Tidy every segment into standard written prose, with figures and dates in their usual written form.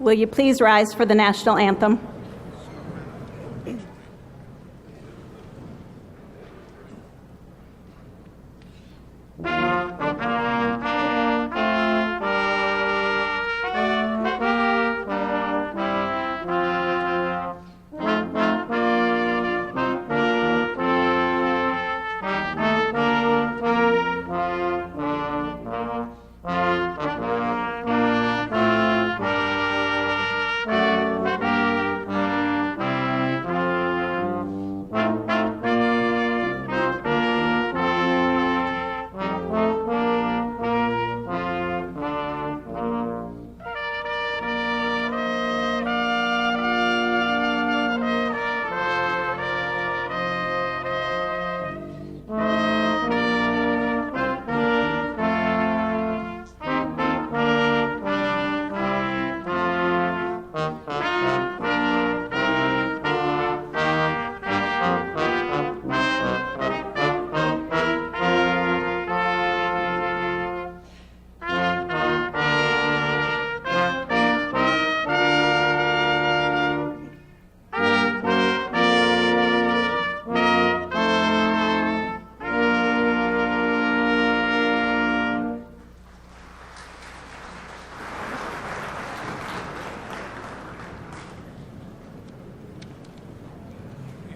Will you please rise for the national anthem?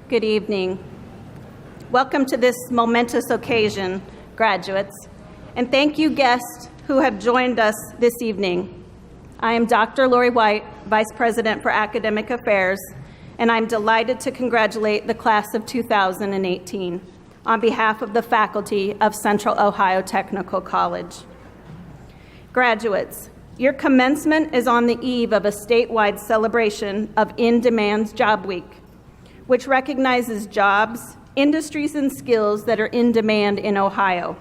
Good evening. Welcome to this momentous occasion, graduates, and thank you guests who have joined us this evening. I am Dr. Lori White, Vice President for Academic Affairs, and I'm delighted to congratulate the class of 2018 on behalf of the faculty of Central Ohio Technical College. Graduates, your commencement is on the eve of a statewide celebration of In-Demand Job Week, which recognizes jobs, industries, and skills that are in demand in Ohio.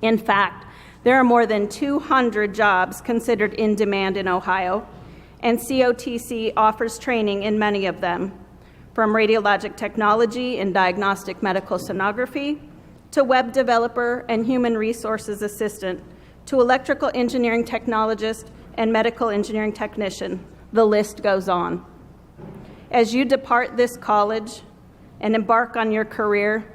In fact, there are more than 200 jobs considered in demand in Ohio, and COTC offers training in many of them, from radiologic technology and diagnostic medical sonography, to web developer and human resources assistant, to electrical engineering technologist and medical engineering technician. The list goes on. As you depart this college and embark on your career,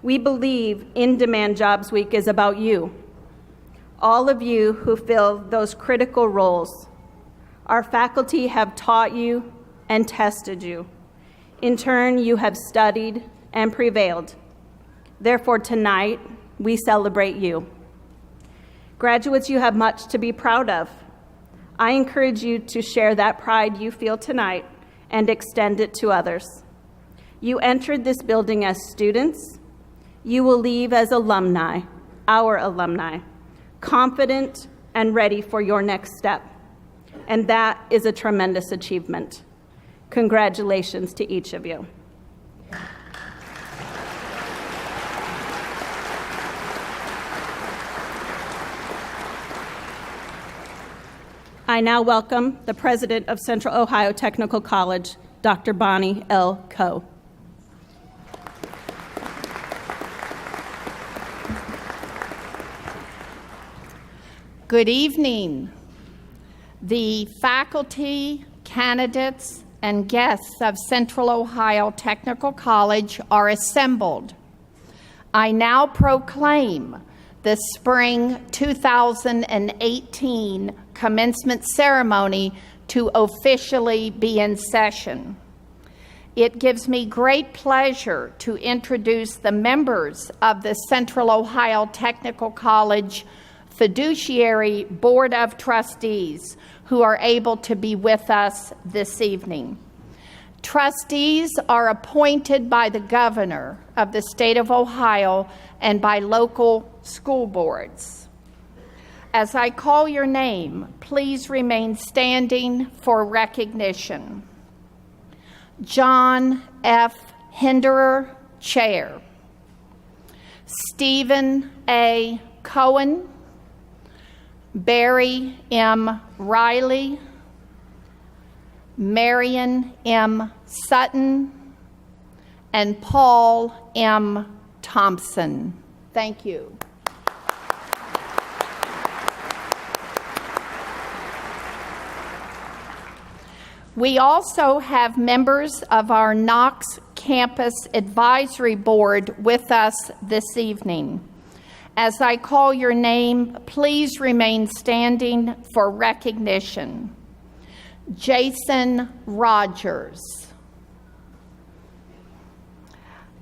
we believe In-Demand Jobs Week is about you, all of you who fill those critical roles. Our faculty have taught you and tested you. In turn, you have studied and prevailed. Therefore, tonight, we celebrate you. Graduates, you have much to be proud of. I encourage you to share that pride you feel tonight and extend it to others. You entered this building as students. You will leave as alumni, our alumni, confident and ready for your next step. And that is a tremendous achievement. Congratulations to each of you. I now welcome the President of Central Ohio Technical College, Dr. Bonnie L. Coe. Good evening. The faculty, candidates, and guests of Central Ohio Technical College are assembled. I now proclaim the spring 2018 commencement ceremony to officially be in session. It gives me great pleasure to introduce the members of the Central Ohio Technical College Fiduciary Board of Trustees who are able to be with us this evening. Trustees are appointed by the governor of the state of Ohio and by local school boards. As I call your name, please remain standing for recognition. John F. Hinderer, Chair. Stephen A. Cohen. Barry M. Riley. Marion M. Sutton. And Paul M. Thompson. Thank you. We also have members of our Knox Campus Advisory Board with us this evening. As I call your name, please remain standing for recognition. Jason Rogers,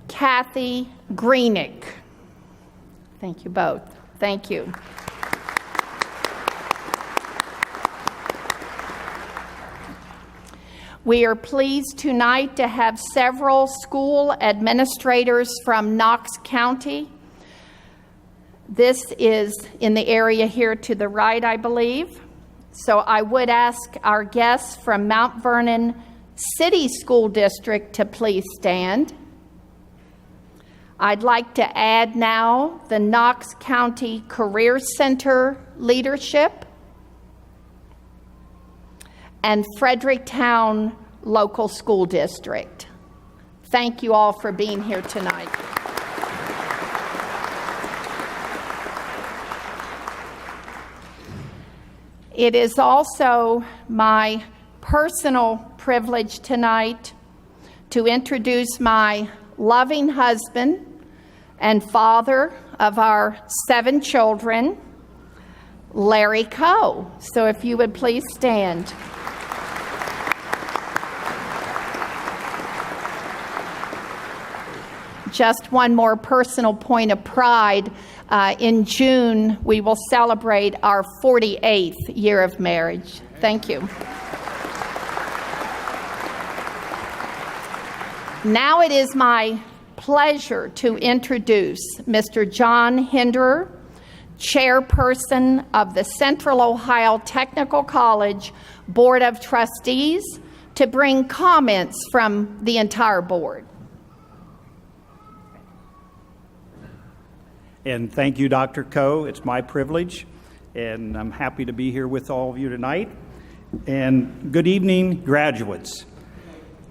Kathy Greenick. Thank you both. Thank you. We are pleased tonight to have several school administrators from Knox County. This is in the area here to the right, I believe. So I would ask our guests from Mount Vernon City School District to please stand. I'd like to add now the Knox County Career Center leadership and Fredericktown Local School District. Thank you all for being here tonight. It is also my personal privilege tonight to introduce my loving husband and father of our 7 children, Larry Coe. So if you would please stand. Just one more personal point of pride. In June, we will celebrate our 48th year of marriage. Thank you. Now it is my pleasure to introduce Mr. John Hinderer, Chairperson of the Central Ohio Technical College Board of Trustees, to bring comments from the entire board. And thank you, Dr. Coe. It's my privilege, and I'm happy to be here with all of you tonight. And good evening, graduates.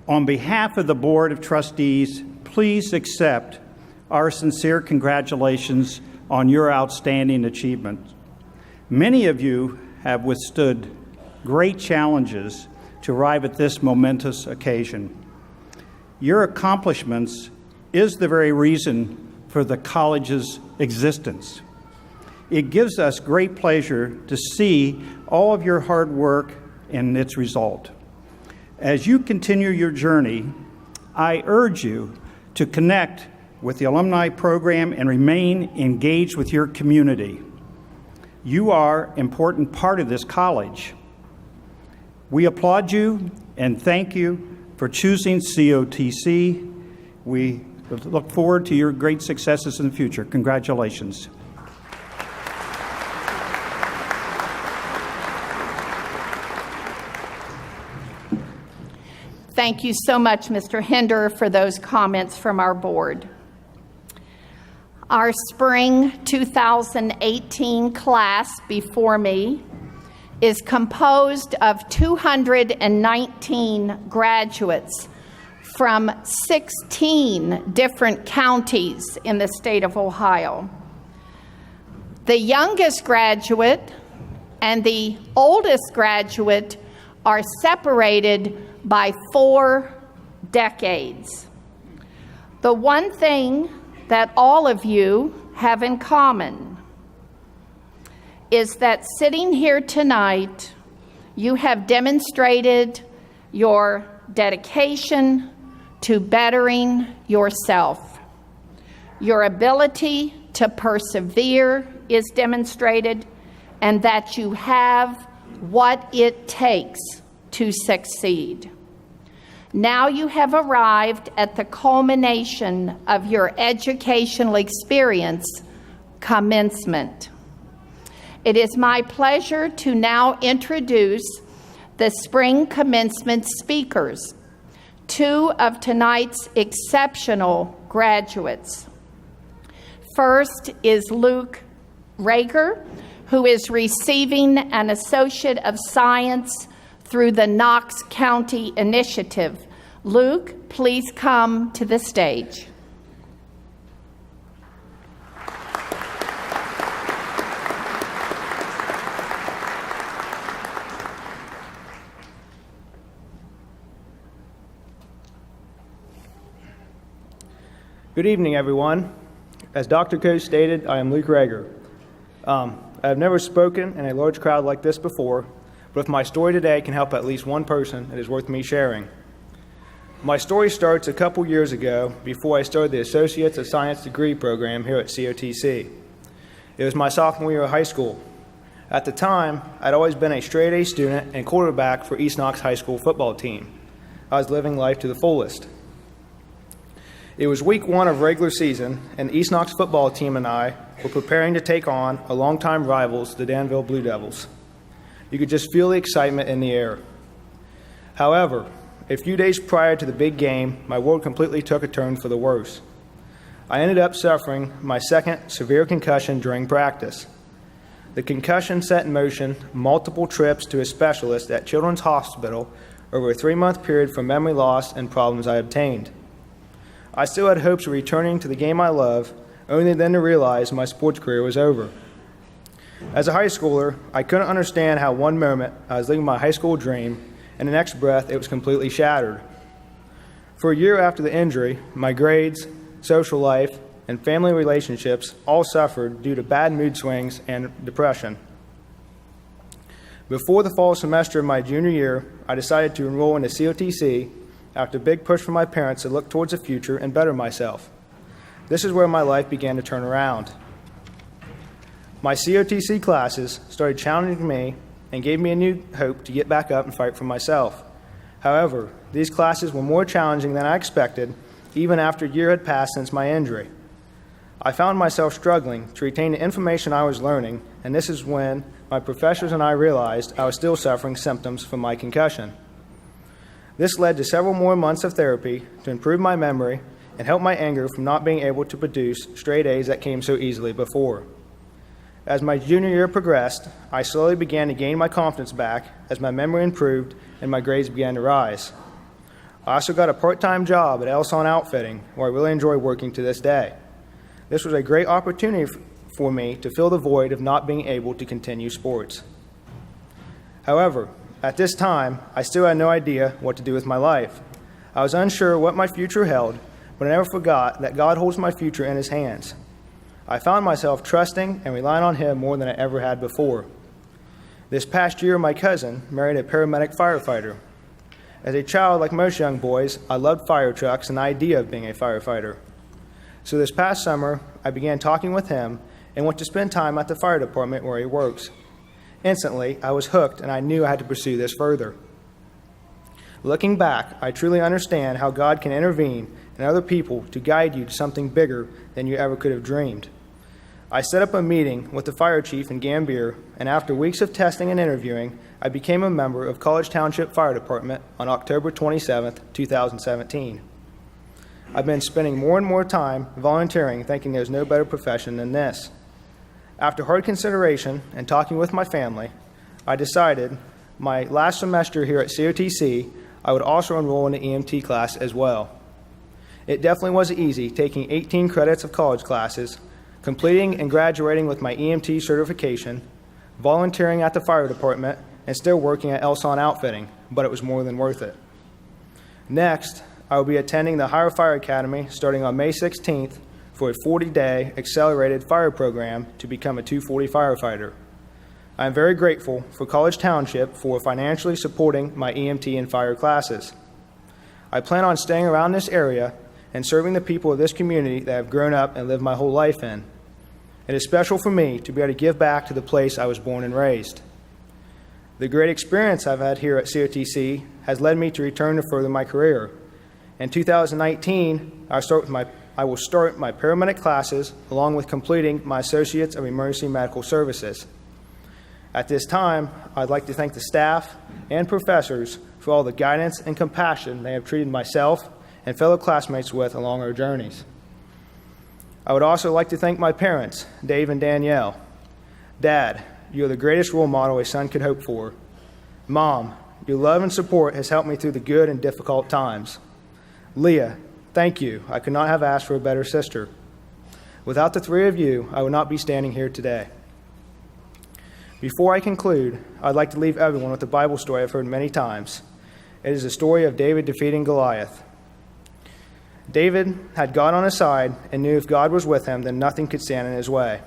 On behalf of the Board of Trustees, please accept our sincere congratulations on your outstanding achievement. Many of you have withstood great challenges to arrive at this momentous occasion. Your accomplishments is the very reason for the college's existence. It gives us great pleasure to see all of your hard work and its result. As you continue your journey, I urge you to connect with the alumni program and remain engaged with your community. You are an important part of this college. We applaud you and thank you for choosing COTC. We look forward to your great successes in the future. Congratulations. Thank you so much, Mr. Hinderer, for those comments from our board. Our spring 2018 class before me is composed of 219 graduates from 16 different counties in the state of Ohio. The youngest graduate and the oldest graduate are separated by 4 decades. The one thing that all of you have in common is that sitting here tonight, you have demonstrated your dedication to bettering yourself. Your ability to persevere is demonstrated, and that you have what it takes to succeed. Now you have arrived at the culmination of your educational experience, commencement. It is my pleasure to now introduce the spring commencement speakers, 2 of tonight's exceptional graduates. First is Luke Rager, who is receiving an Associate of Science through the Knox County Initiative. Luke, please come to the stage. Good evening, everyone. As Dr. Coe stated, I am Luke Rager. I have never spoken in a large crowd like this before, but if my story today can help at least one person, it is worth me sharing. My story starts a couple years ago before I started the Associates of Science degree program here at COTC. It was my sophomore year of high school. At the time, I'd always been a straight-A student and quarterback for East Knox High School football team. I was living life to the fullest. It was week 1 of regular season, and the East Knox football team and I were preparing to take on our longtime rivals, the Danville Blue Devils. You could just feel the excitement in the air. However, a few days prior to the big game, my world completely took a turn for the worse. I ended up suffering my second severe concussion during practice. The concussion set in motion multiple trips to a specialist at Children's Hospital over a 3-month period for memory loss and problems I obtained. I still had hopes of returning to the game I love, only then to realize my sports career was over. As a high schooler, I couldn't understand how one moment I was living my high school dream, and the next breath it was completely shattered. For a year after the injury, my grades, social life, and family relationships all suffered due to bad mood swings and depression. Before the fall semester of my junior year, I decided to enroll into COTC after a big push from my parents to look towards the future and better myself. This is where my life began to turn around. My COTC classes started challenging me and gave me a new hope to get back up and fight for myself. However, these classes were more challenging than I expected, even after a year had passed since my injury. I found myself struggling to retain the information I was learning, and this is when my professors and I realized I was still suffering symptoms from my concussion. This led to several more months of therapy to improve my memory and help my anger from not being able to produce straight A's that came so easily before. As my junior year progressed, I slowly began to gain my confidence back as my memory improved and my grades began to rise. I also got a part-time job at Elson Outfitting, where I really enjoy working to this day. This was a great opportunity for me to fill the void of not being able to continue sports. However, at this time, I still had no idea what to do with my life. I was unsure what my future held, but I never forgot that God holds my future in His hands. I found myself trusting and relying on Him more than I ever had before. This past year, my cousin married a paramedic firefighter. As a child, like most young boys, I loved fire trucks and the idea of being a firefighter. So this past summer, I began talking with him and went to spend time at the fire department where he works. Instantly, I was hooked and I knew I had to pursue this further. Looking back, I truly understand how God can intervene in other people to guide you to something bigger than you ever could have dreamed. I set up a meeting with the fire chief in Gambier, and after weeks of testing and interviewing, I became a member of College Township Fire Department on October 27, 2017. I've been spending more and more time volunteering, thinking there's no better profession than this. After hard consideration and talking with my family, I decided my last semester here at COTC, I would also enroll in the EMT class as well. It definitely wasn't easy taking 18 credits of college classes, completing and graduating with my EMT certification, volunteering at the fire department, and still working at Elson Outfitting, but it was more than worth it. Next, I will be attending the Higher Fire Academy starting on May 16th for a 40-day accelerated fire program to become a 240 firefighter. I am very grateful for College Township for financially supporting my EMT and fire classes. I plan on staying around this area and serving the people of this community that I've grown up and lived my whole life in. It is special for me to be able to give back to the place I was born and raised. The great experience I've had here at COTC has led me to return to further my career. In 2019, I will start my paramedic classes along with completing my Associates of Emergency Medical Services. At this time, I'd like to thank the staff and professors for all the guidance and compassion they have treated myself and fellow classmates with along our journeys. I would also like to thank my parents, Dave and Danielle. Dad, you are the greatest role model a son could hope for. Mom, your love and support has helped me through the good and difficult times. Leah, thank you. I could not have asked for a better sister. Without the three of you, I would not be standing here today. Before I conclude, I'd like to leave everyone with a Bible story I've heard many times. It is the story of David defeating Goliath. David had God on his side and knew if God was with him, then nothing could stand in his way.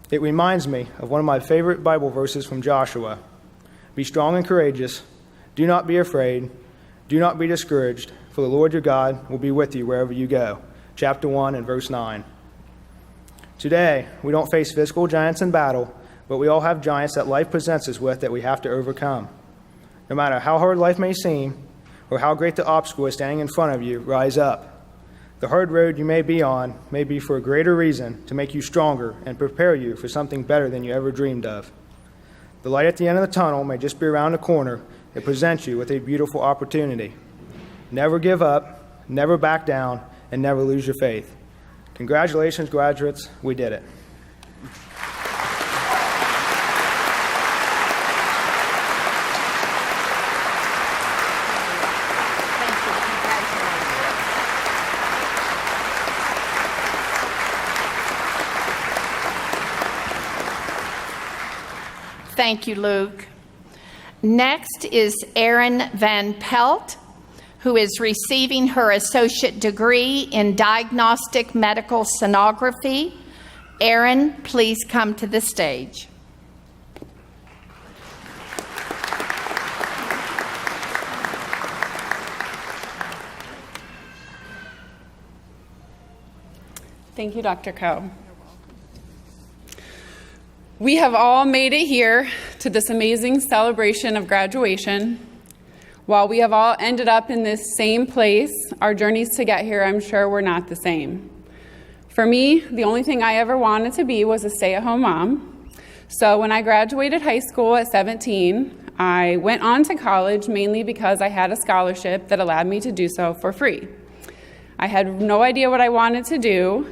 It reminds me of one of my favorite Bible verses from Joshua. Be strong and courageous. Do not be afraid. Do not be discouraged, for the Lord your God will be with you wherever you go. Chapter 1 and verse 9. Today, we don't face physical giants in battle, but we all have giants that life presents us with that we have to overcome. No matter how hard life may seem, or how great the obstacle is standing in front of you, rise up. The hard road you may be on may be for a greater reason to make you stronger and prepare you for something better than you ever dreamed of. The light at the end of the tunnel may just be around the corner. It presents you with a beautiful opportunity. Never give up, never back down, and never lose your faith. Congratulations, graduates. We did it. Thank you, Luke. Next is Erin Van Pelt, who is receiving her associate degree in diagnostic medical sonography. Erin, please come to the stage. Thank you, Dr. Coe. We have all made it here to this amazing celebration of graduation. While we have all ended up in this same place, our journeys to get here, I'm sure, were not the same. For me, the only thing I ever wanted to be was a stay-at-home mom. So when I graduated high school at 17, I went on to college mainly because I had a scholarship that allowed me to do so for free. I had no idea what I wanted to do,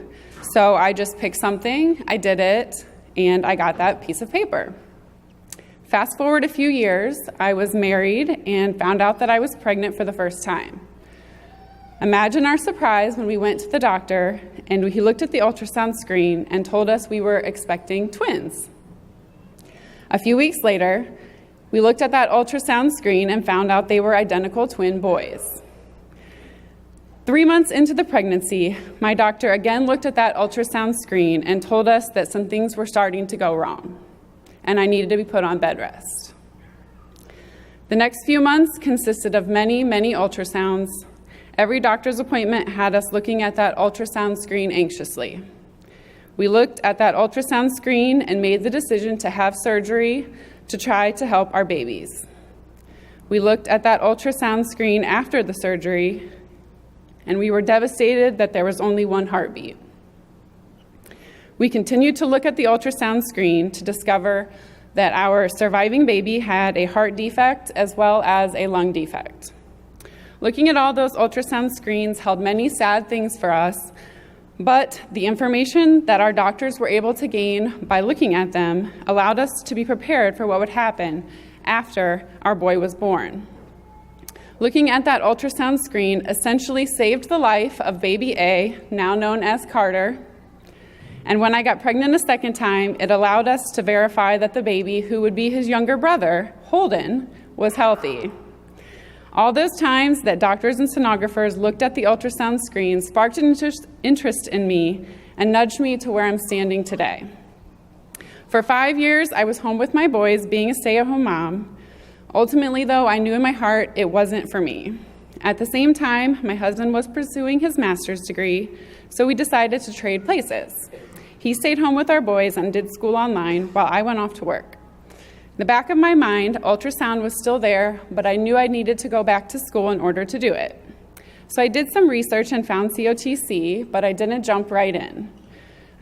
so I just picked something, I did it, and I got that piece of paper. Fast forward a few years, I was married and found out that I was pregnant for the first time. Imagine our surprise when we went to the doctor and he looked at the ultrasound screen and told us we were expecting twins. A few weeks later, we looked at that ultrasound screen and found out they were identical twin boys. 3 months into the pregnancy, my doctor again looked at that ultrasound screen and told us that some things were starting to go wrong, and I needed to be put on bed rest. The next few months consisted of many, many ultrasounds. Every doctor's appointment had us looking at that ultrasound screen anxiously. We looked at that ultrasound screen and made the decision to have surgery to try to help our babies. We looked at that ultrasound screen after the surgery, and we were devastated that there was only one heartbeat. We continued to look at the ultrasound screen to discover that our surviving baby had a heart defect as well as a lung defect. Looking at all those ultrasound screens held many sad things for us, but the information that our doctors were able to gain by looking at them allowed us to be prepared for what would happen after our boy was born. Looking at that ultrasound screen essentially saved the life of baby A, now known as Carter. And when I got pregnant a second time, it allowed us to verify that the baby, who would be his younger brother, Holden, was healthy. All those times that doctors and sonographers looked at the ultrasound screen sparked an interest in me and nudged me to where I'm standing today. For 5 years, I was home with my boys, being a stay-at-home mom. Ultimately, though, I knew in my heart it wasn't for me. At the same time, my husband was pursuing his master's degree, so we decided to trade places. He stayed home with our boys and did school online while I went off to work. In the back of my mind, ultrasound was still there, but I knew I needed to go back to school in order to do it. So I did some research and found COTC, but I didn't jump right in.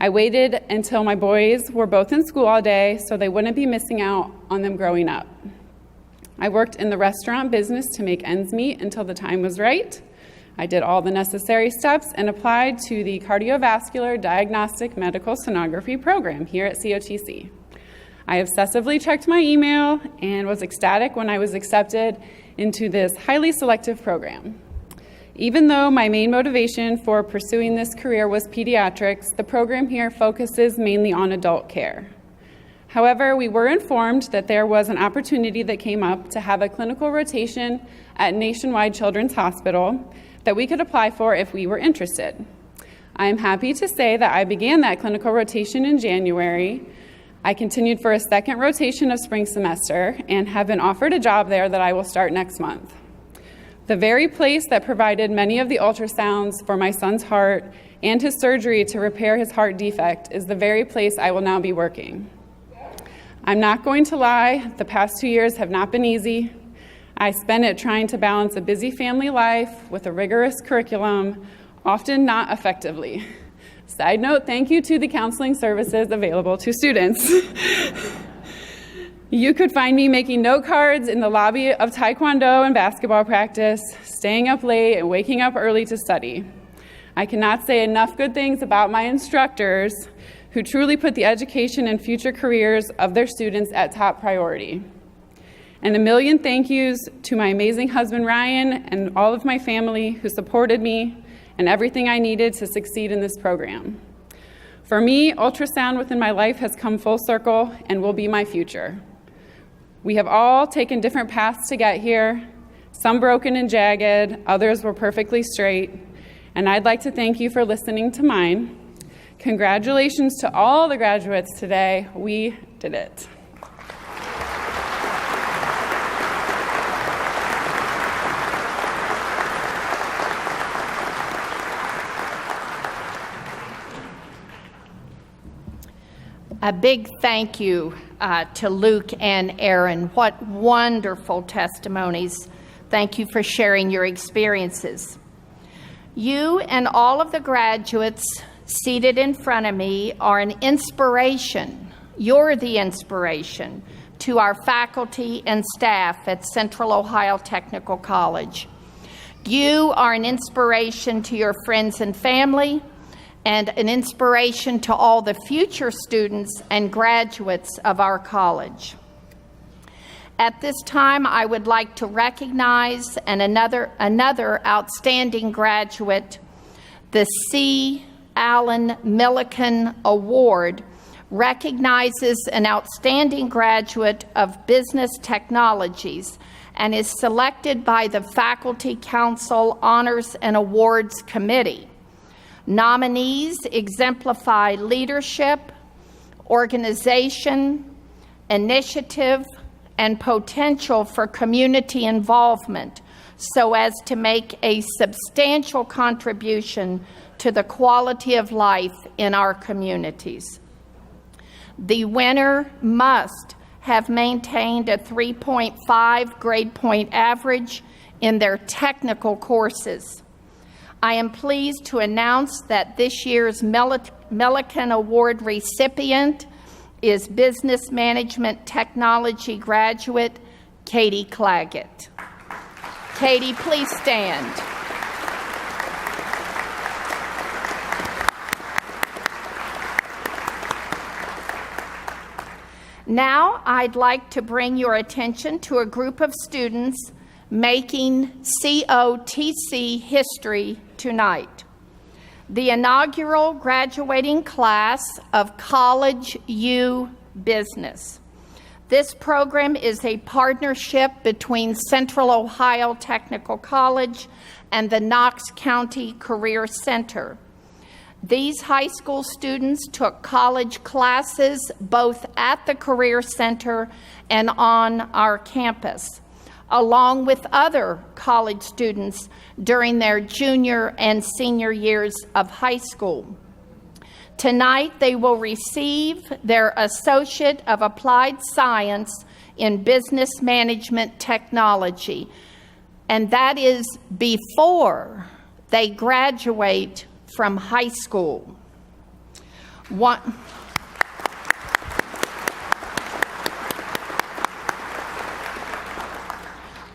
I waited until my boys were both in school all day so they wouldn't be missing out on them growing up. I worked in the restaurant business to make ends meet until the time was right. I did all the necessary steps and applied to the Cardiovascular Diagnostic Medical Sonography program here at COTC. I obsessively checked my email and was ecstatic when I was accepted into this highly selective program. Even though my main motivation for pursuing this career was pediatrics, the program here focuses mainly on adult care. However, we were informed that there was an opportunity that came up to have a clinical rotation at Nationwide Children's Hospital, that we could apply for if we were interested. I am happy to say that I began that clinical rotation in January. I continued for a second rotation of spring semester and have been offered a job there that I will start next month. The very place that provided many of the ultrasounds for my son's heart and his surgery to repair his heart defect is the very place I will now be working. I'm not going to lie, the past 2 years have not been easy. I spent it trying to balance a busy family life with a rigorous curriculum, often not effectively. Side note, thank you to the counseling services available to students. You could find me making note cards in the lobby of Taekwondo and basketball practice, staying up late and waking up early to study. I cannot say enough good things about my instructors who truly put the education and future careers of their students at top priority. And a million thank yous to my amazing husband, Ryan, and all of my family who supported me and everything I needed to succeed in this program. For me, ultrasound within my life has come full circle and will be my future. We have all taken different paths to get here, some broken and jagged, others were perfectly straight, and I'd like to thank you for listening to mine. Congratulations to all the graduates today. We did it. A big thank you to Luke and Aaron. What wonderful testimonies. Thank you for sharing your experiences. You and all of the graduates seated in front of me are an inspiration. You're the inspiration to our faculty and staff at Central Ohio Technical College. You are an inspiration to your friends and family, and an inspiration to all the future students and graduates of our college. At this time, I would like to recognize another outstanding graduate. The C. Allen Milliken Award recognizes an outstanding graduate of business technologies and is selected by the Faculty Council Honors and Awards Committee. Nominees exemplify leadership, organization, initiative, and potential for community involvement so as to make a substantial contribution to the quality of life in our communities. The winner must have maintained a 3.5 grade point average in their technical courses. I am pleased to announce that this year's Milliken Award recipient is Business Management Technology graduate Katie Claggett. Katie, please stand. Now, I'd like to bring your attention to a group of students making COTC history tonight. The inaugural graduating class of College U Business. This program is a partnership between Central Ohio Technical College and the Knox County Career Center. These high school students took college classes both at the Career Center and on our campus, along with other college students during their junior and senior years of high school. Tonight, they will receive their Associate of Applied Science in Business Management Technology, and that is before they graduate from high school.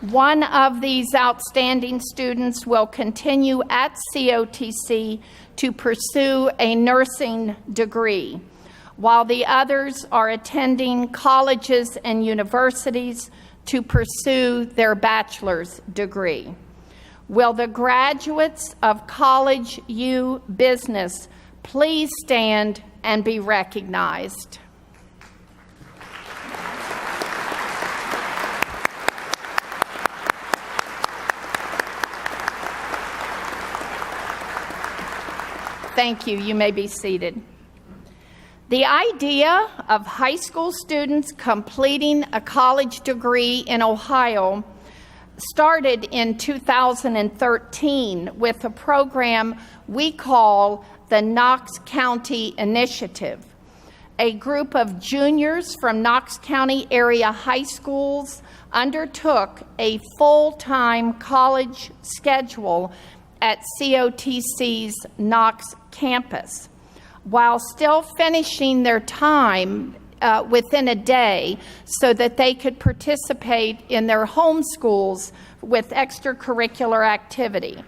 One of these outstanding students will continue at COTC to pursue a nursing degree, while the others are attending colleges and universities to pursue their bachelor's degree. Will the graduates of College U Business please stand and be recognized? Thank you. You may be seated. The idea of high school students completing a college degree in Ohio started in 2013 with a program we call the Knox County Initiative. A group of juniors from Knox County area high schools undertook a full-time college schedule at COTC's Knox campus, while still finishing their time within a day so that they could participate in their home schools with extracurricular activity.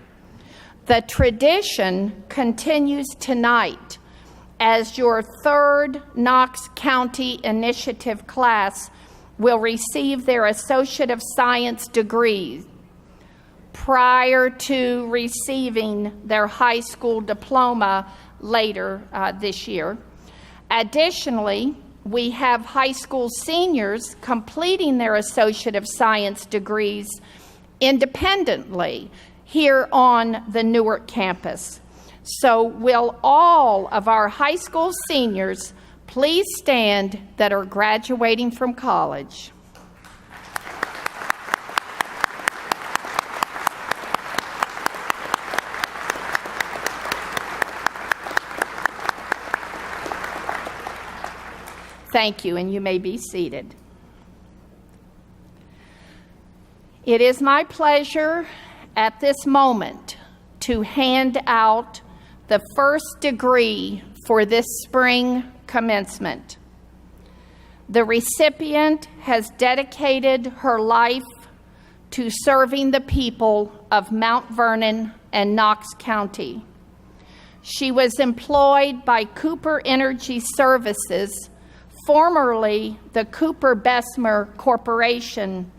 The tradition continues tonight as your third Knox County Initiative class will receive their Associate of Science degrees prior to receiving their high school diploma later this year. Additionally, we have high school seniors completing their Associate of Science degrees independently here on the Newark campus. So will all of our high school seniors please stand that are graduating from college? Thank you, and you may be seated. It is my pleasure at this moment to hand out the first degree for this spring commencement. The recipient has dedicated her life to serving the people of Mount Vernon and Knox County. She was employed by Cooper Energy Services, formerly the Cooper Bessemer Corporation,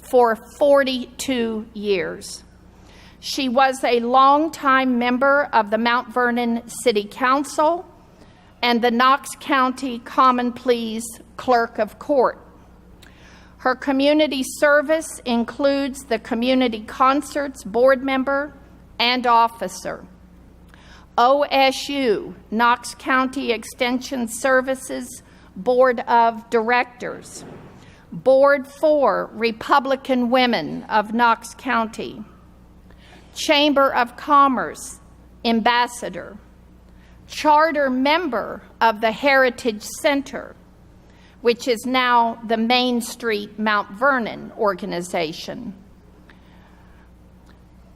for 42 years. She was a longtime member of the Mount Vernon City Council and the Knox County Common Pleas Clerk of Court. Her community service includes the Community Concerts Board member and officer, OSU, Knox County Extension Services Board of Directors, Board for Republican Women of Knox County, Chamber of Commerce Ambassador, charter member of the Heritage Center, which is now the Main Street Mount Vernon organization.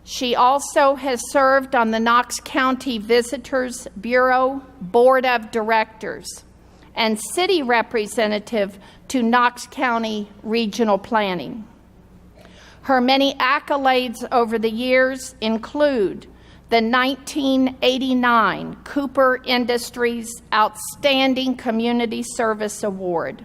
She also has served on the Knox County Visitors Bureau Board of Directors and city representative to Knox County Regional Planning. Her many accolades over the years include the 1989 Cooper Industries Outstanding Community Service Award,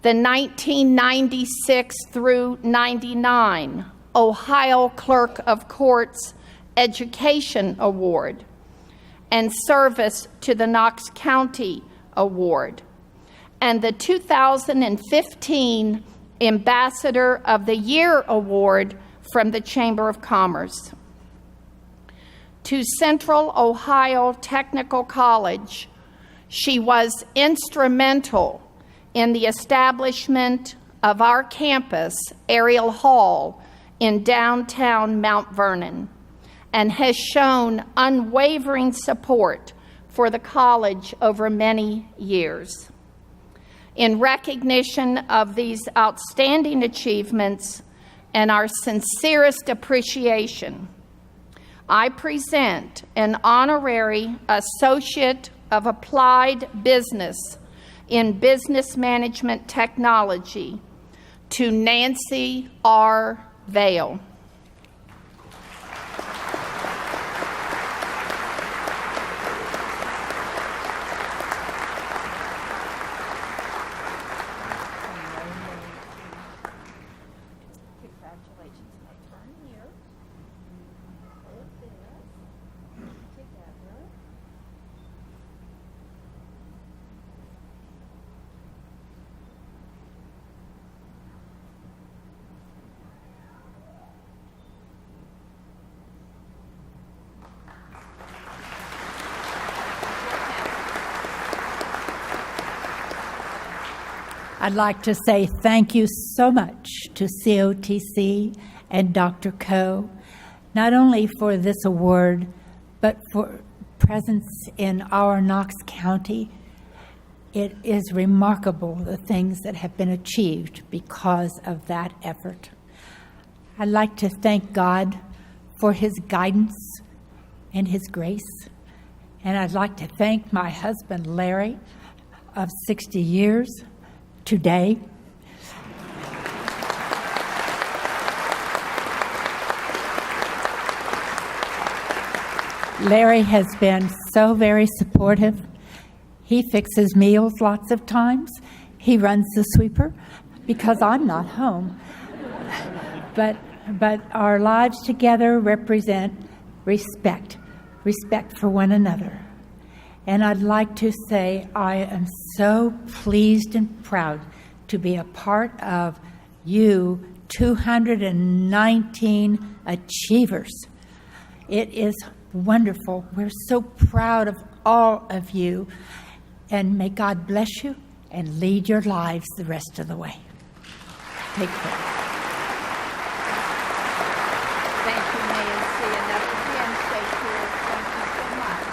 the 1996 through 99 Ohio Clerk of Courts Education Award, and Service to the Knox County Award, and the 2015 Ambassador of the Year Award from the Chamber of Commerce. To Central Ohio Technical College, she was instrumental in the establishment of our campus, Adena Hall, in downtown Mount Vernon, and has shown unwavering support for the college over many years. In recognition of these outstanding achievements and our sincerest appreciation, I present an Honorary Associate of Applied Business in Business Management Technology to Nancy R. Vail. I'd like to say thank you so much to COTC and Dr. Coe, not only for this award, but for presence in our Knox County. It is remarkable the things that have been achieved because of that effort. I'd like to thank God for his guidance and his grace. And I'd like to thank my husband, Larry, of 60 years today. Larry has been so very supportive. He fixes meals lots of times. He runs the sweeper because I'm not home. But our lives together represent respect for one another. And I'd like to say I am so pleased and proud to be a part of you 219 achievers. It is wonderful. We're so proud of all of you. And may God bless you and lead your lives the rest of the way. Take care. Thank you, Nancy. And up again, stay here. Thank you so much.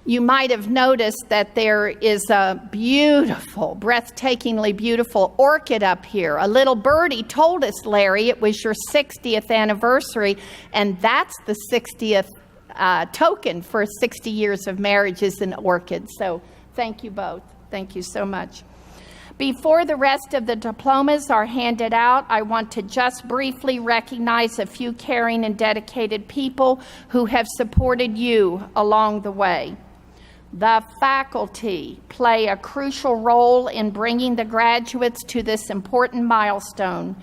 You might have noticed that there is a beautiful, breathtakingly beautiful orchid up here. A little birdie told us, Larry, it was your 60th anniversary, and that's the 60th token for 60 years of marriage is an orchid. So thank you both. Thank you so much. Before the rest of the diplomas are handed out, I want to just briefly recognize a few caring and dedicated people who have supported you along the way. The faculty play a crucial role in bringing the graduates to this important milestone.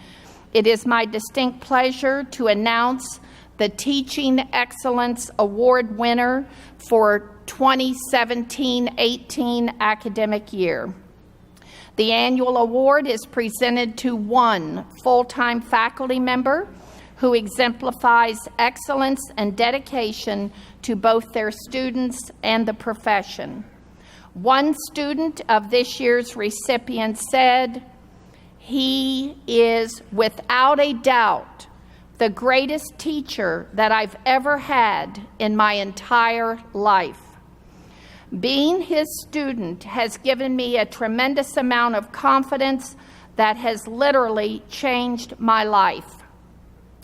It is my distinct pleasure to announce the Teaching Excellence Award winner for 2017-18 academic year. The annual award is presented to one full-time faculty member who exemplifies excellence and dedication to both their students and the profession. One student of this year's recipient said, "He is without a doubt the greatest teacher that I've ever had in my entire life. Being his student has given me a tremendous amount of confidence that has literally changed my life."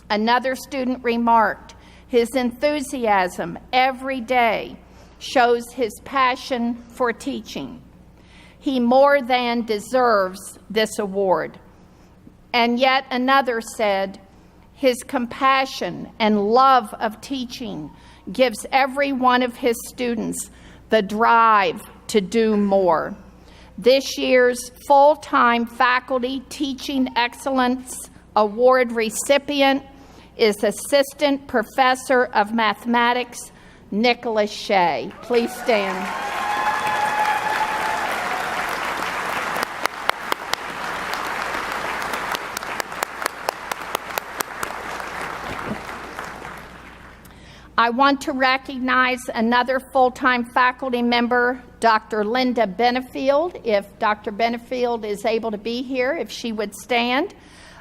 Another student remarked, "His enthusiasm every day shows his passion for teaching. He more than deserves this award." And yet another said, "His compassion and love of teaching gives every one of his students the drive to do more." This year's full-time Faculty Teaching Excellence Award recipient is Assistant Professor of Mathematics, Nicholas Shea. Please stand. I want to recognize another full-time faculty member, Dr. Linda Benefield. If Dr. Benefield is able to be here, if she would stand.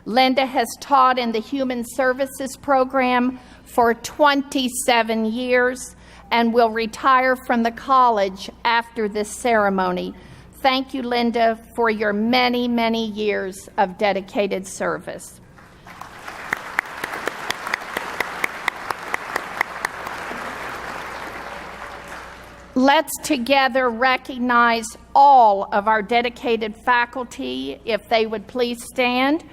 Linda has taught in the Human Services program for 27 years and will retire from the college after this ceremony. Thank you, Linda, for your many, many years of dedicated service. Let's together recognize all of our dedicated faculty, if they would please stand.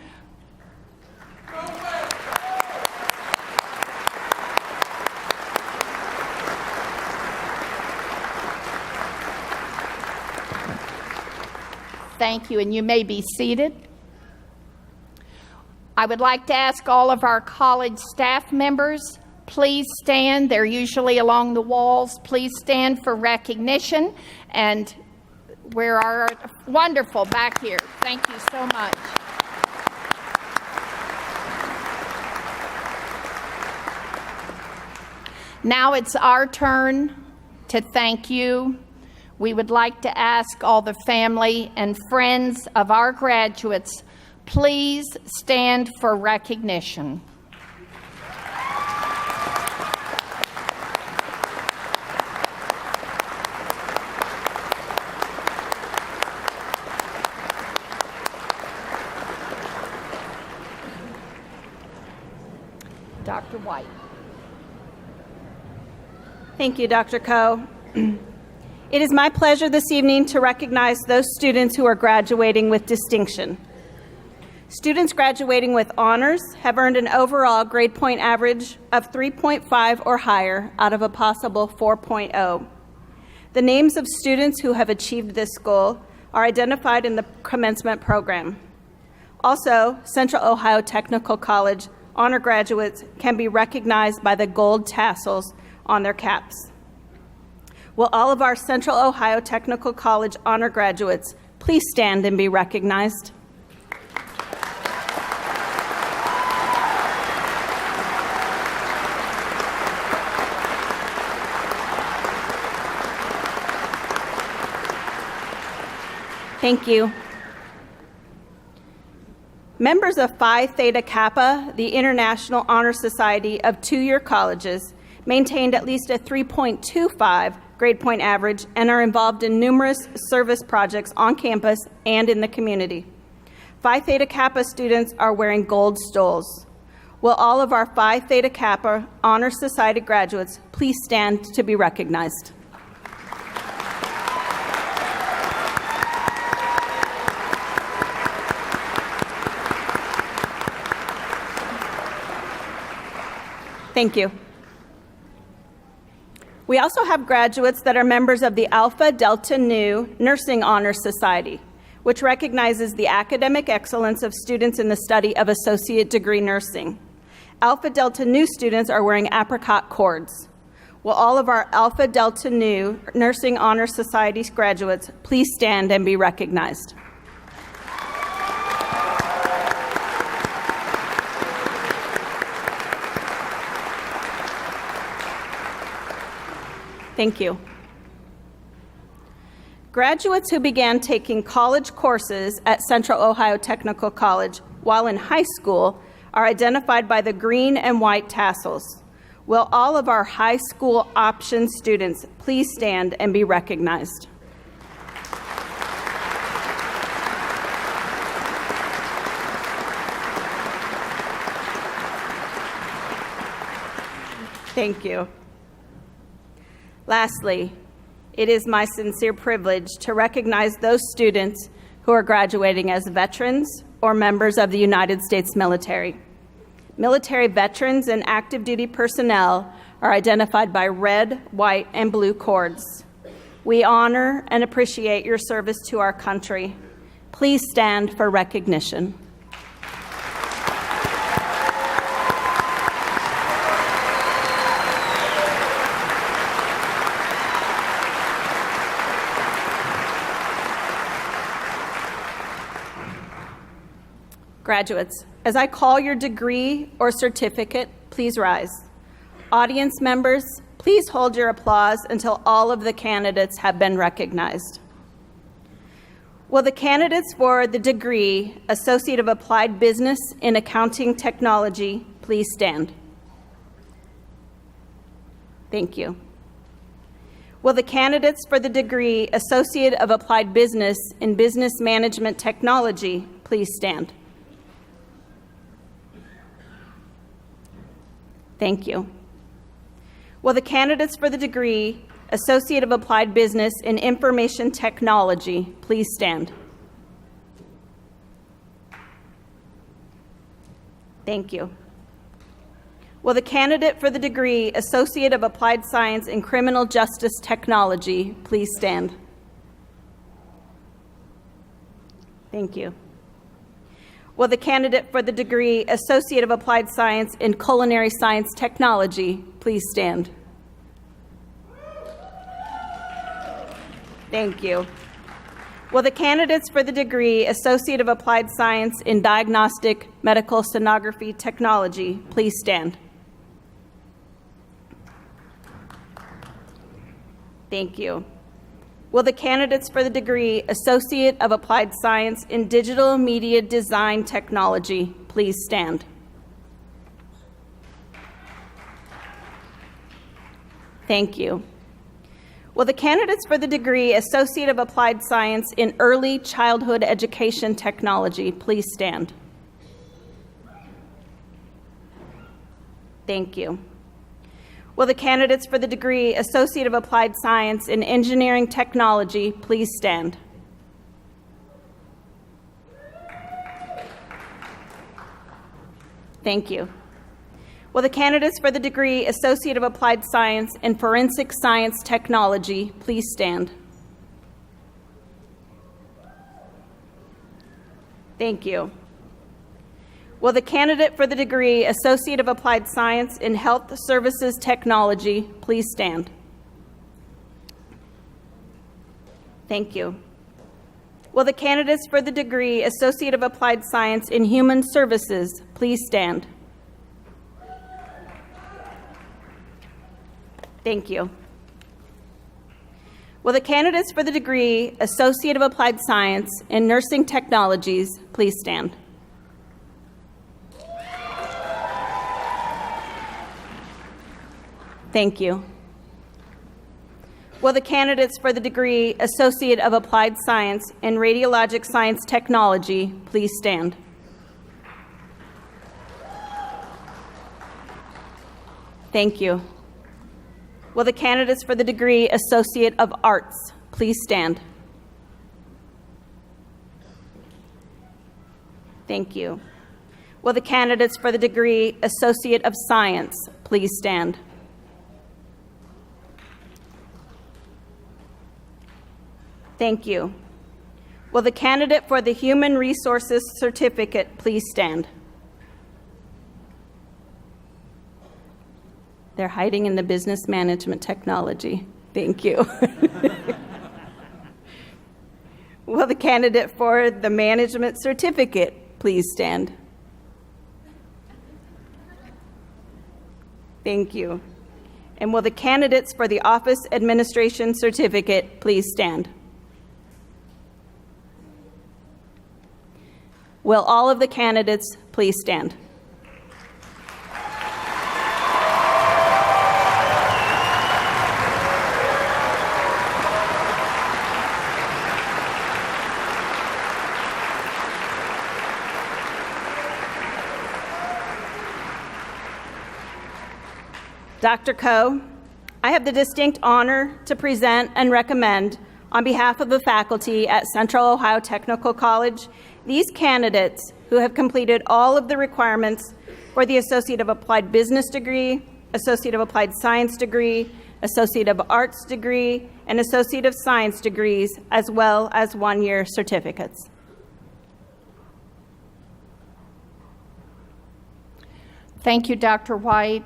Thank you, and you may be seated. I would like to ask all of our college staff members, please stand. They're usually along the walls. Please stand for recognition. And where are wonderful back here. Thank you so much. Now it's our turn to thank you. We would like to ask all the family and friends of our graduates, please stand for recognition. Dr. White. Thank you, Dr. Coe. It is my pleasure this evening to recognize those students who are graduating with distinction. Students graduating with honors have earned an overall grade point average of 3.5 or higher out of a possible 4.0. The names of students who have achieved this goal are identified in the commencement program. Also, Central Ohio Technical College honor graduates can be recognized by the gold tassels on their caps. Will all of our Central Ohio Technical College honor graduates please stand and be recognized? Thank you. Members of Phi Theta Kappa, the International Honor Society of two-year colleges, maintained at least a 3.25 grade point average and are involved in numerous service projects on campus and in the community. Phi Theta Kappa students are wearing gold stoles. Will all of our Phi Theta Kappa Honor Society graduates please stand to be recognized? Thank you. We also have graduates that are members of the Alpha Delta Nu Nursing Honor Society, which recognizes the academic excellence of students in the study of associate degree nursing. Alpha Delta Nu students are wearing apricot cords. Will all of our Alpha Delta Nu Nursing Honor Society graduates please stand and be recognized? Thank you. Graduates who began taking college courses at Central Ohio Technical College while in high school are identified by the green and white tassels. Will all of our high school option students please stand and be recognized? Thank you. Lastly, it is my sincere privilege to recognize those students who are graduating as veterans or members of the United States military. Military veterans and active duty personnel are identified by red, white, and blue cords. We honor and appreciate your service to our country. Please stand for recognition. Graduates, as I call your degree or certificate, please rise. Audience members, please hold your applause until all of the candidates have been recognized. Will the candidates for the degree Associate of Applied Business in Accounting Technology please stand? Thank you. Will the candidates for the degree Associate of Applied Business in Business Management Technology please stand? Thank you. Will the candidates for the degree Associate of Applied Business in Information Technology please stand? Thank you. Will the candidate for the degree Associate of Applied Science in Criminal Justice Technology please stand? Thank you. Will the candidate for the degree Associate of Applied Science in Culinary Science Technology please stand? Thank you. Will the candidates for the degree Associate of Applied Science in Diagnostic Medical Sonography Technology please stand? Thank you. Will the candidates for the degree Associate of Applied Science in Digital Media Design Technology please stand? Thank you. Will the candidates for the degree Associate of Applied Science in Early Childhood Education Technology please stand? Thank you. Will the candidates for the degree Associate of Applied Science in Engineering Technology please stand? Thank you. Will the candidates for the degree Associate of Applied Science in Forensic Science Technology please stand? Thank you. Will the candidate for the degree Associate of Applied Science in Health Services Technology please stand? Thank you. Will the candidates for the degree Associate of Applied Science in Human Services please stand? Thank you. Will the candidates for the degree Associate of Applied Science in Nursing Technologies please stand? Thank you. Will the candidates for the degree Associate of Applied Science in Radiologic Science Technology please stand? Thank you. Will the candidates for the degree Associate of Arts please stand? Thank you. Will the candidates for the degree Associate of Science please stand? Thank you. Will the candidate for the Human Resources Certificate please stand? They're hiding in the Business Management Technology. Thank you. Will the candidate for the Management Certificate please stand? Thank you. And will the candidates for the Office Administration Certificate please stand? Will all of the candidates please stand? Dr. Coe, I have the distinct honor to present and recommend, on behalf of the faculty at Central Ohio Technical College, these candidates who have completed all of the requirements for the Associate of Applied Business degree, Associate of Applied Science degree, Associate of Arts degree, and Associate of Science degrees, as well as one-year certificates. Thank you, Dr. White.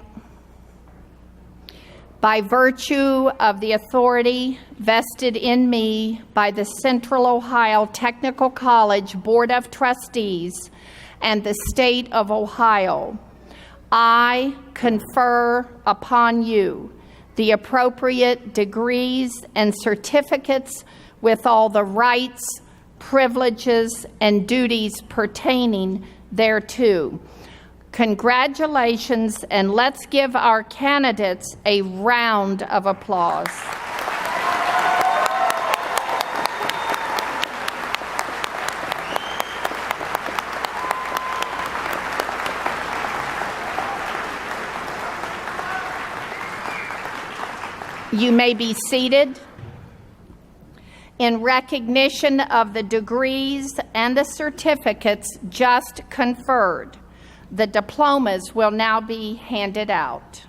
By virtue of the authority vested in me by the Central Ohio Technical College Board of Trustees and the State of Ohio, I confer upon you the appropriate degrees and certificates with all the rights, privileges, and duties pertaining thereto. Congratulations, and let's give our candidates a round of applause. You may be seated. In recognition of the degrees and the certificates just conferred, the diplomas will now be handed out.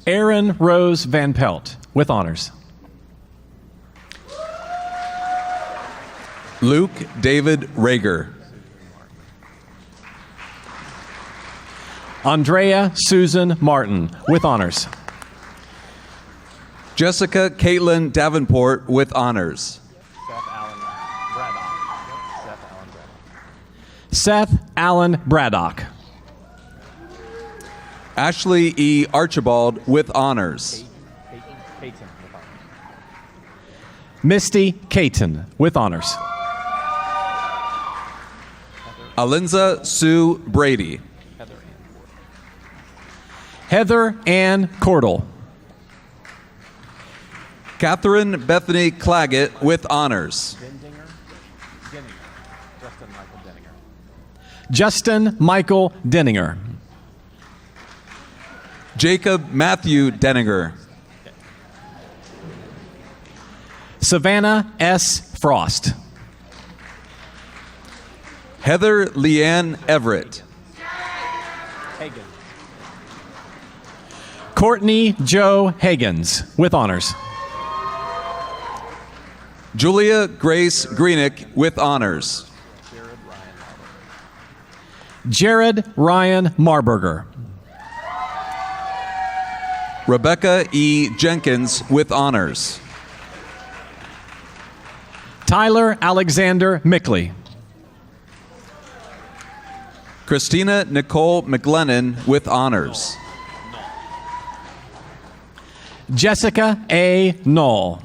Erin Rose Van Pelt, with honors. Luke David Rager. Andrea Susan Martin, with honors. Jessica Caitlin Davenport, with honors. Seth Allen Braddock. Ashley E. Archibald, with honors. Misty Caton, with honors. Alinza Sue Brady. Heather Ann Cordell. Catherine Bethany Claggett, with honors. Justin Michael Denninger. Jacob Matthew Denninger. Savannah S. Frost. Heather Leanne Everett. Courtney Joe Higgins, with honors. Julia Grace Greenick, with honors. Jared Ryan Marburger. Rebecca E. Jenkins, with honors. Tyler Alexander Mickley. Christina Nicole McGlennon, with honors. Jessica A. Knoll.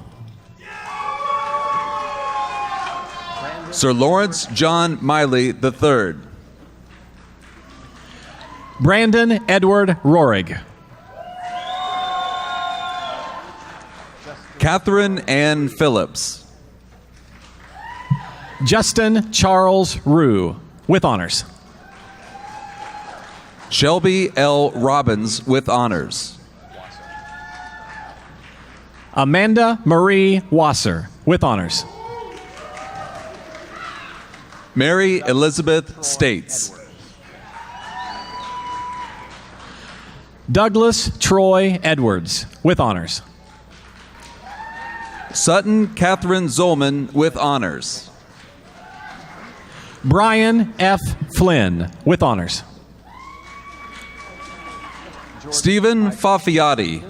Sir Lawrence John Miley III. Brandon Edward Rorig. Catherine Ann Phillips. Justin Charles Rue, with honors. Shelby L. Robbins, with honors. Amanda Marie Wasser, with honors. Mary Elizabeth States. Douglas Troy Edwards, with honors. Sutton Catherine Zolman, with honors. Brian F. Flynn, with honors. Stephen Faffiati.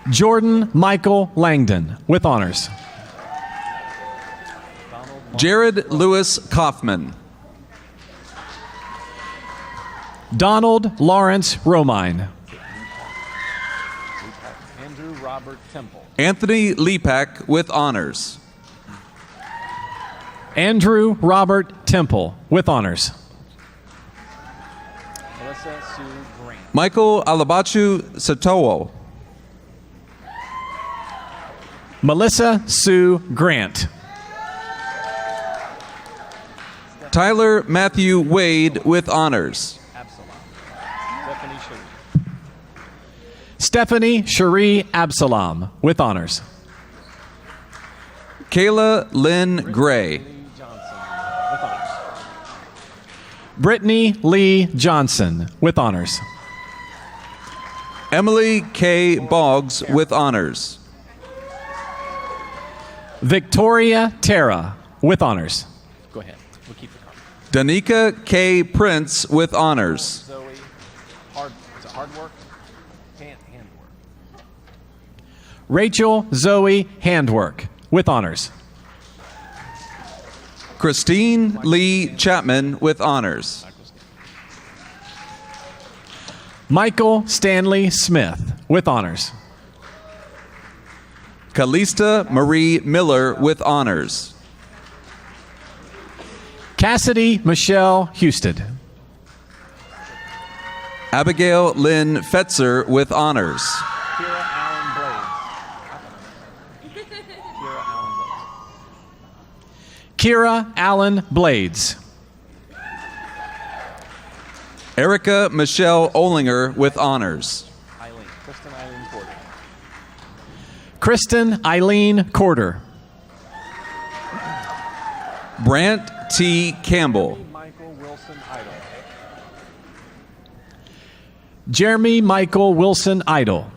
Jordan Michael Langdon, with honors. Jared Lewis Kaufman. Donald Lawrence Romine. Andrew Robert Temple. Anthony Lepak, with honors. Andrew Robert Temple, with honors. Melissa Sue Grant. Michael Alabachu Satowo. Melissa Sue Grant. Tyler Matthew Wade, with honors. Stephanie Sherry. Stephanie Cherie Absalom, with honors. Kayla Lynn Gray. Johnson with honors. Brittany Lee Johnson, with honors. Emily K. Boggs, with honors. Victoria Terra, with honors. Go ahead. We'll keep it coming. Danica K. Prince, with honors. Zoe, is it hard work? Hand work. Rachel Zoe Handwork, with honors. Christine Lee Chapman, with honors. Michael Stanley Smith, with honors. Calista Marie Miller, with honors. Cassidy Michelle Husted. Abigail Lynn Fetzer, with honors. Kira Allen Blades. Kira Allen Blades. Erica Michelle Olinger, with honors. Kristen Eileen Porter. Kristen Eileen Corder. Brant T. Campbell. Michael Wilson Idle. Jeremy Michael Wilson Idle.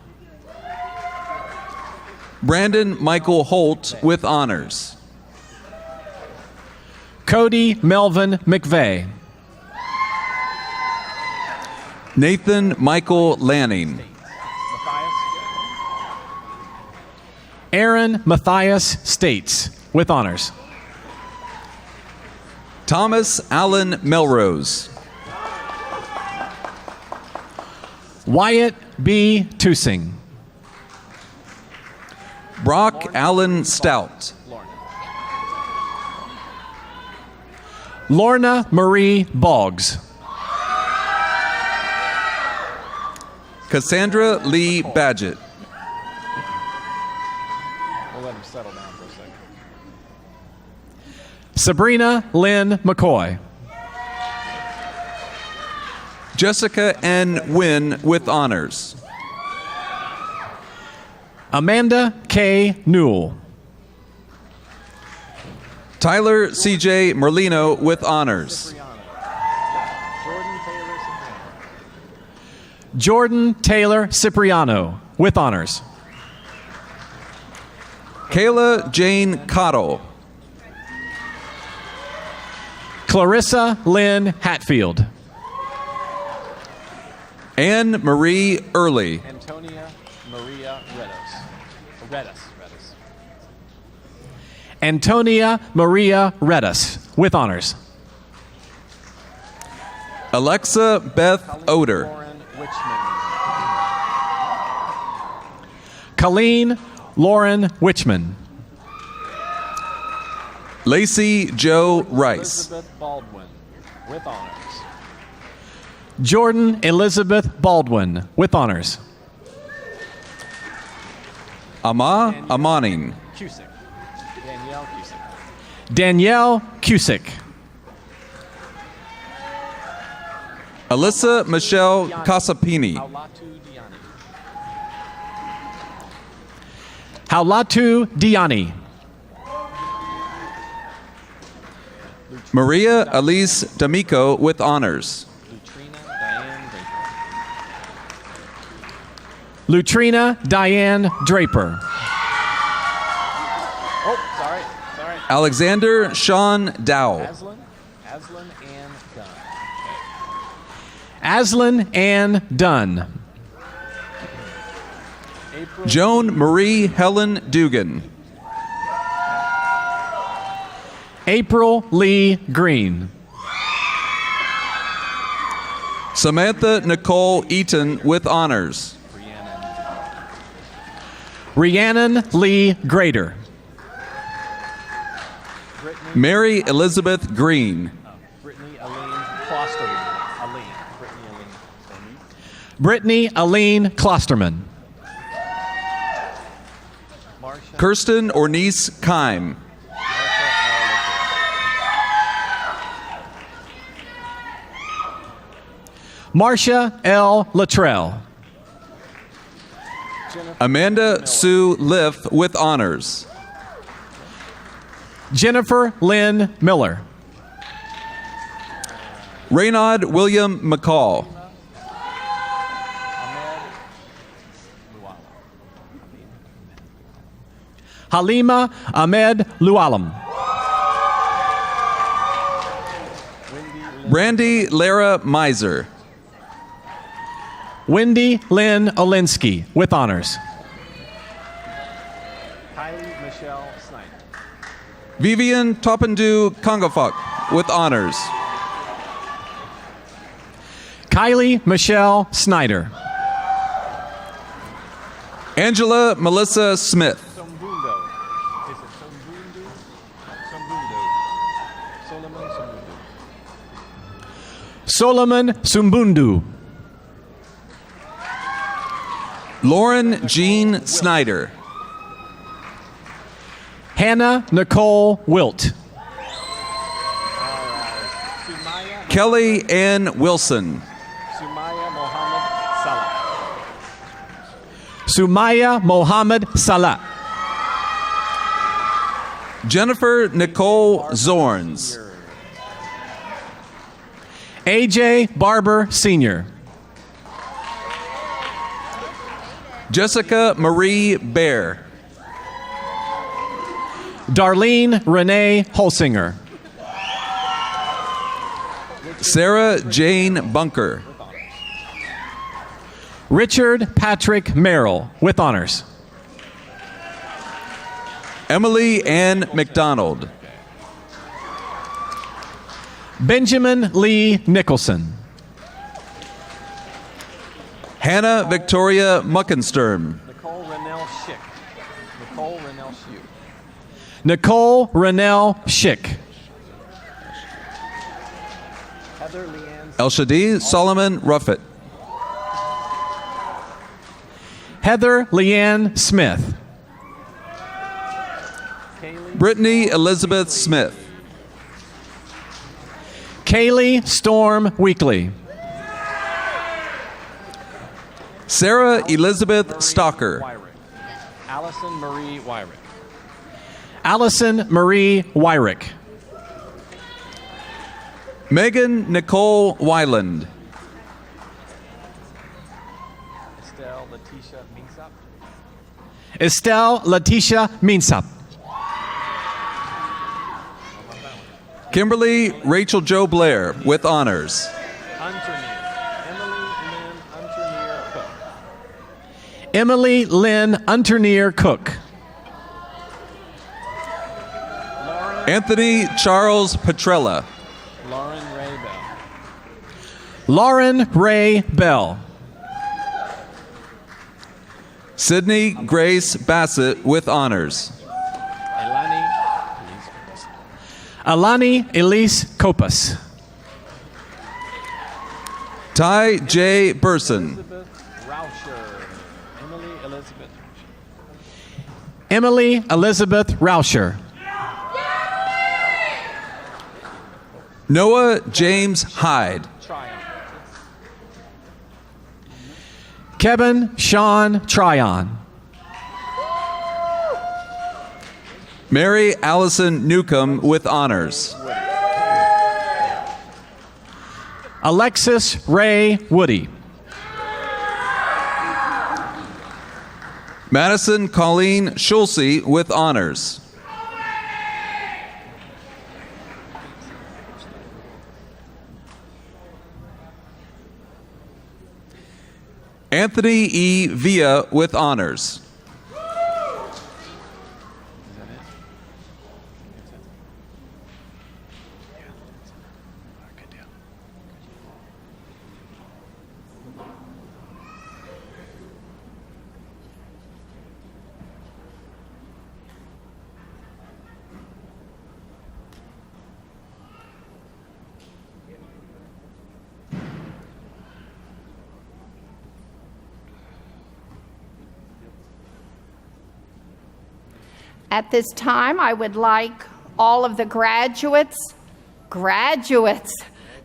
Brandon Michael Holt with honors. Cody Melvin McVeigh. Nathan Michael Lanning. Aaron Matthias States with honors. Thomas Allen Melrose. Wyatt B. Tusing. Brock Allen Stout. Lorna Marie Boggs. Cassandra Lee Badgett. We'll let him settle down for a second. Sabrina Lynn McCoy. Jessica N. Wynn with honors. Amanda K. Newell. Tyler C.J. Merlino with honors. Jordan Taylor Cipriano with honors. Kayla Jane Cottle. Clarissa Lynn Hatfield. Anne Marie Early. Antonia Maria Reddas. Antonia Maria Reddas with honors. Alexa Beth Oder. Lauren Wichman. Colleen Lauren Wichman. Lacey Joe Rice. Elizabeth Baldwin with honors. Jordan Elizabeth Baldwin with honors. Amaning. Cusick. Danielle Cusick. Danielle Cusick. Alyssa Michelle Casapini. Aulatu Diani. Haulatu Diani. Maria Elise D'Amico with honors. Lutrina Diane Draper. Lutrina Diane Draper. Oh, sorry. Alexander Sean Dow. Aslan Ann Dunn. Aslan Ann Dunn. April Joan Marie Helen Dugan. April Lee Green. Samantha Nicole Eaton with honors. Rhiannon Lee Grader. Mary Elizabeth Green. Brittany Aline Klosterman. Brittany Aline Klosterman. Marsha Kirsten Ornice Kime. Marcia L. Luttrell. Amanda Sue Liff with honors. Jennifer Lynn Miller. Raynaud William McCall. Halima Ahmed Lualam. Brandy Lara Miser. Wendy Lynn Olinsky with honors. Kylie Michelle Snyder. Vivian Topendu Kongafuk with honors. Kylie Michelle Snyder. Angela Melissa Smith. Sombundo. Is it Sombundo? Sombundo. Solomon Sumbundu. Lauren Jean Snyder. Hannah Nicole Wilt. Kelly Ann Wilson. Sumaya Mohammed Salah. Sumaya Mohammed Salah. Jennifer Nicole Zorns. AJ Barber Sr. Jessica Marie Bear. Darlene Renee Holsinger. Sarah Jane Bunker. Richard Patrick Merrill, with honors. Emily Ann McDonald. Benjamin Lee Nicholson. Hannah Victoria Muckensturm. Nicole Rennell Schick. Nicole Rennell Schick. Nicole Rennell Schick. Heather Leanne. Elshadi Solomon Ruffett. Heather Leanne Smith. Brittany Elizabeth Smith. Kaylee Storm Weekly. Sarah Elizabeth Stalker. Wyrick. Allison Marie Wyrick. Allison Marie Wyrick. Megan Nicole Wyland. Estelle Letitia Minsop. Estelle Letitia Minsap. Kimberly Rachel Jo Blair, with honors. Unterneer. Emily Lynn Unterneer Cook. Anthony Charles Petrella. Lauren Ray Bell. Lauren Ray Bell. Sydney Grace Bassett, with honors. Alani Elise Copas. Ty J. Burson. Elizabeth Rauscher. Emily Elizabeth. Emily Elizabeth Rauscher. Noah James Hyde. Tryon. Kevin Sean Tryon. Mary Allison Newcomb, with honors. Alexis Ray Woody. Madison Colleen Schulze, with honors. Anthony E. Villa, with honors. At this time, I would like all of the graduates,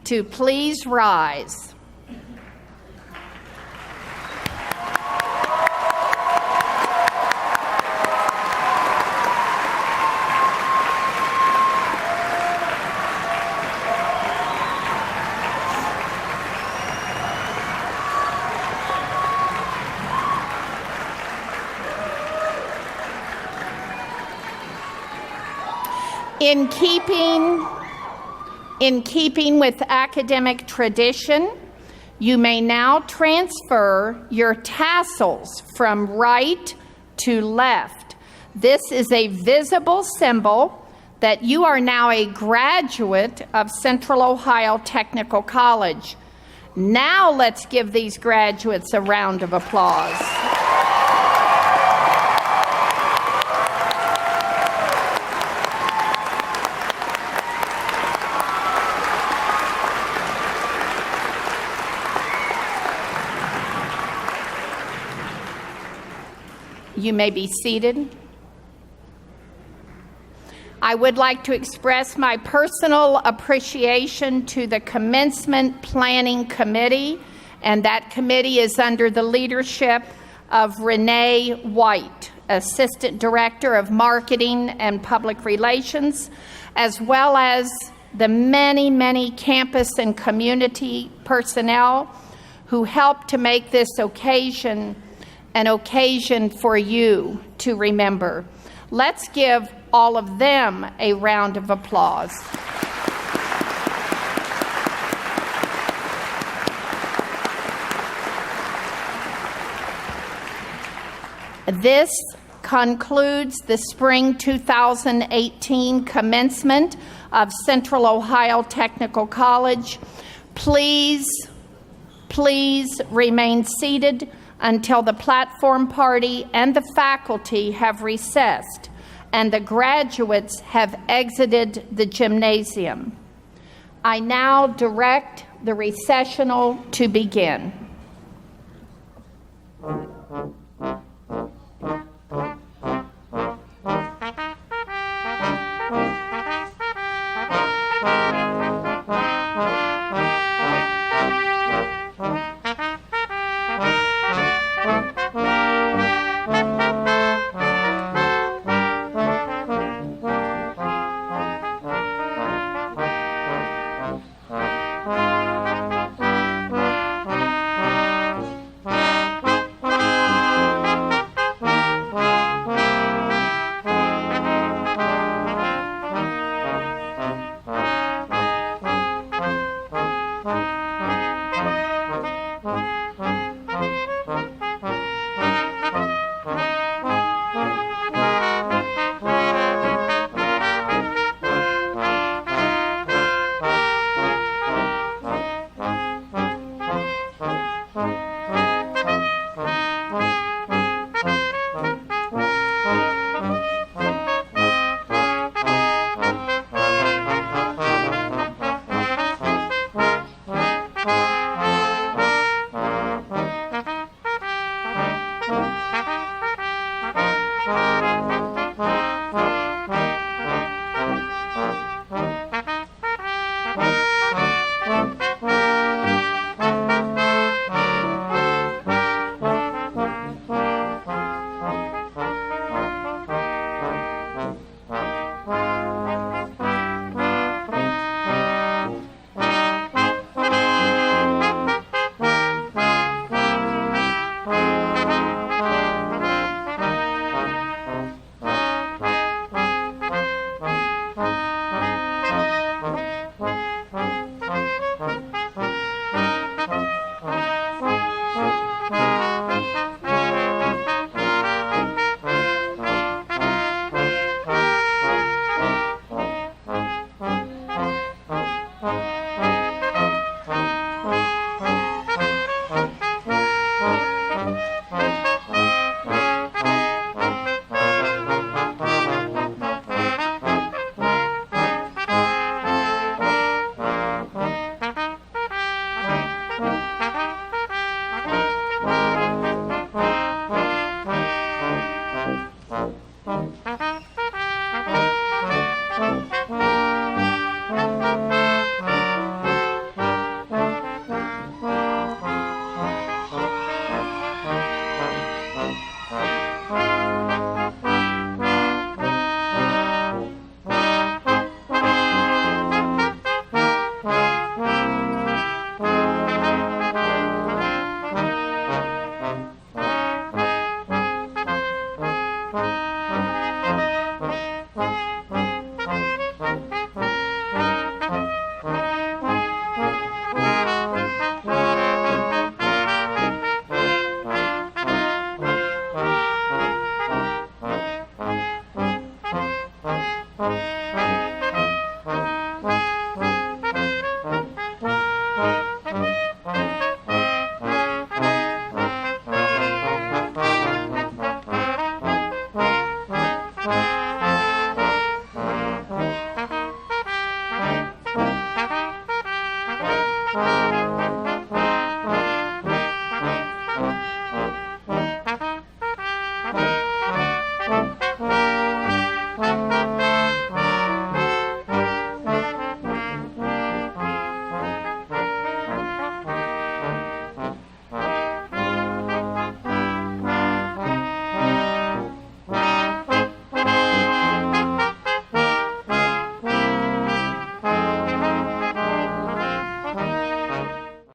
to please rise. In keeping with academic tradition, you may now transfer your tassels from right to left. This is a visible symbol that you are now a graduate of Central Ohio Technical College. Now let's give these graduates a round of applause. You may be seated. I would like to express my personal appreciation to the Commencement Planning Committee, and that committee is under the leadership of Renee White, Assistant Director of Marketing and Public Relations, as well as the many, many campus and community personnel who helped to make this occasion an occasion for you to remember. Let's give all of them a round of applause. This concludes the spring 2018 commencement of Central Ohio Technical College. Please remain seated until the platform party and the faculty have recessed and the graduates have exited the gymnasium. I now direct the recessional to begin.